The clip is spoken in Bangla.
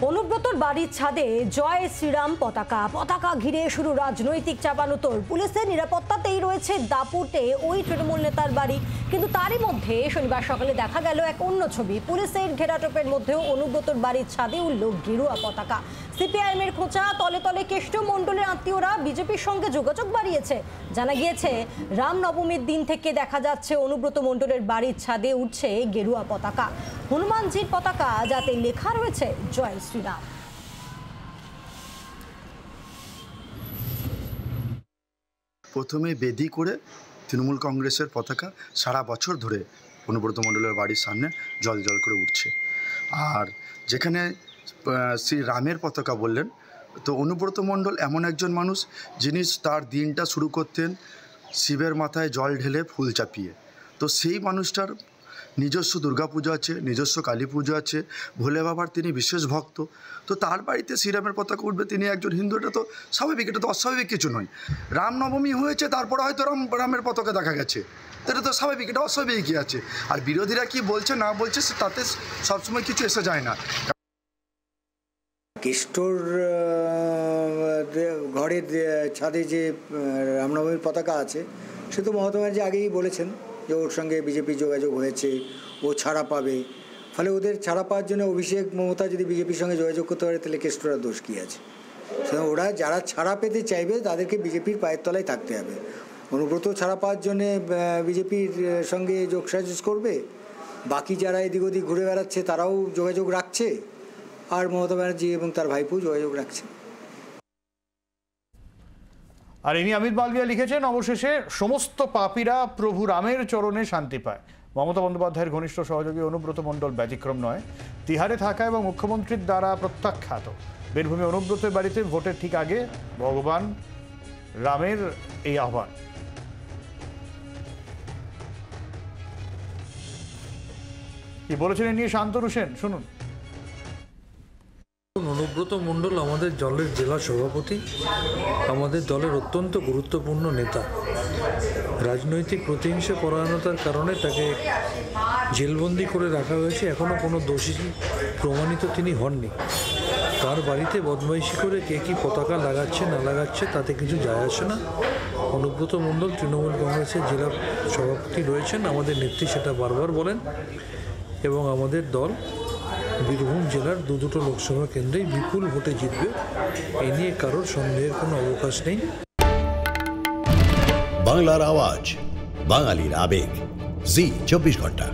অনুব্রতর বাড়ির ছাদে জয় শ্রীরাম পতাকা ঘিরে শুরু রাজনৈতিক চাপানুতোর। পুলিশের নিরাপত্তাতেই রয়েছে দাপুটে ওই তৃণমূল নেতার বাড়ি, কিন্তু তারই মধ্যে শনিবার সকালে দেখা গেল এক অন্য ছবি। পুলিশের ঘেরাটোপের মধ্যেও অনুব্রতর বাড়ির ছাদে উঠল গেরুয়া পতাকা। সিপিআইএম এর খোঁচা, তলে তলে কেষ্ট মণ্ডলের আত্মীয়রা বিজেপির সঙ্গে যোগাযোগ বাড়িয়েছে। জানা গিয়েছে রামনবমীর দিন থেকে দেখা যাচ্ছে অনুব্রত মণ্ডলের বাড়ির ছাদে উঠছে গেরুয়া পতাকা, হনুমানজির পতাকা, যাতে লেখা রয়েছে জয় শ্রীরাম। প্রথমে বেদি করে তৃণমূল কংগ্রেসের পতাকা সারা বছর ধরে অনুব্রত মণ্ডলের বাড়ির সামনে জল জল করে উঠছে। আর যেখানে শ্রী রামের পতাকা বললেন, তো অনুব্রত মণ্ডল এমন একজন মানুষ যিনি তার দিনটা শুরু করতেন শিবের মাথায় জল ঢেলে ফুল চাপিয়ে। তো সেই মানুষটার নিজস্ব দুর্গাপুজো আছে, নিজস্ব কালী পুজো আছে, ভোলে বাবার তিনি বিশেষ ভক্ত। তো তার বাড়িতে শ্রীরামের পতাকা উঠবে, তিনি একজন হিন্দু, এটা তো স্বাভাবিক, এটা তো অস্বাভাবিক কিছু নয়। রামনবমী হয়েছে, তারপরে হয়তো রামের পতাকা দেখা গেছে, এটা তো স্বাভাবিক, এটা অস্বাভাবিকই আছে। আর বিরোধীরা কি বলছে না বলছে তাতে সবসময় কিছু এসে যায় না। কেষ্টর ঘরের ছাদে যে রামনবমীর পতাকা আছে, সে তো মমতা ব্যানার্জি আগেই বলেছেন যে ওর সঙ্গে বিজেপি যোগাযোগ হয়েছে, ও ছাড়া পাবে। ফলে ওদের ছাড়া পাওয়ার জন্য অভিষেক মমতা যদি বিজেপির সঙ্গে যোগাযোগ করতে পারে, তাহলে কেষ্টরা দোষ কী আছে? ওরা যারা ছাড়া পেতে চাইবে তাদেরকে বিজেপির পায়ের তলায় থাকতে হবে। অনুব্রত ছাড়া পাওয়ার জন্যে বিজেপির সঙ্গে যোগসাজস করবে, বাকি যারা এদিক ওদিক ঘুরে বেড়াচ্ছে তারাও যোগাযোগ রাখছে, আর মমতা ব্যানার্জি এবং তার ভাইপো যোগাযোগ রাখছে। আর ইনি অমিত মালভিয়া লিখেছেন, অবশেষে সমস্ত পাপীরা প্রভু রামের চরণে শান্তি পায়। মমতা বন্দ্যোপাধ্যায়ের ঘনিষ্ঠ সহযোগী অনুব্রত মণ্ডল ব্যতিক্রম নয়, তিহারে থাকা এবং মুখ্যমন্ত্রীর দ্বারা প্রত্যাখ্যাত। বীরভূমে অনুব্রতের বাড়িতে ভোটের ঠিক আগে ভগবান রামের এই আহ্বান। কি বলেছেন এ নিয়ে শান্তনু সেন, শুনুন। অনুব্রত মণ্ডল আমাদের দলের জেলা সভাপতি, আমাদের দলের অত্যন্ত গুরুত্বপূর্ণ নেতা। রাজনৈতিক প্রতিহিংসা পরায়ণতার কারণে তাকে জেলবন্দি করে রাখা হয়েছে। এখনও কোনো দোষী প্রমাণিত তিনি হননি। তার বাড়িতে বদমাইশি করে কে কী পতাকা লাগাচ্ছে না লাগাচ্ছে তাতে কিছু যায় আসে না। অনুব্রত মণ্ডল তৃণমূল কংগ্রেসের জেলা সভাপতি রয়েছেন, আমাদের নেত্রী সেটা বারবার বলেন, এবং আমাদের দল বীরভূম জেলার দুটো লোকসভা কেন্দ্রেই বিপুল ভোটে জিতবে, এ নিয়ে কারোর সন্দেহের কোনো অবকাশ নেই। বাংলার আওয়াজ, বাঙালির আবেগ, জি 24 ঘন্টা।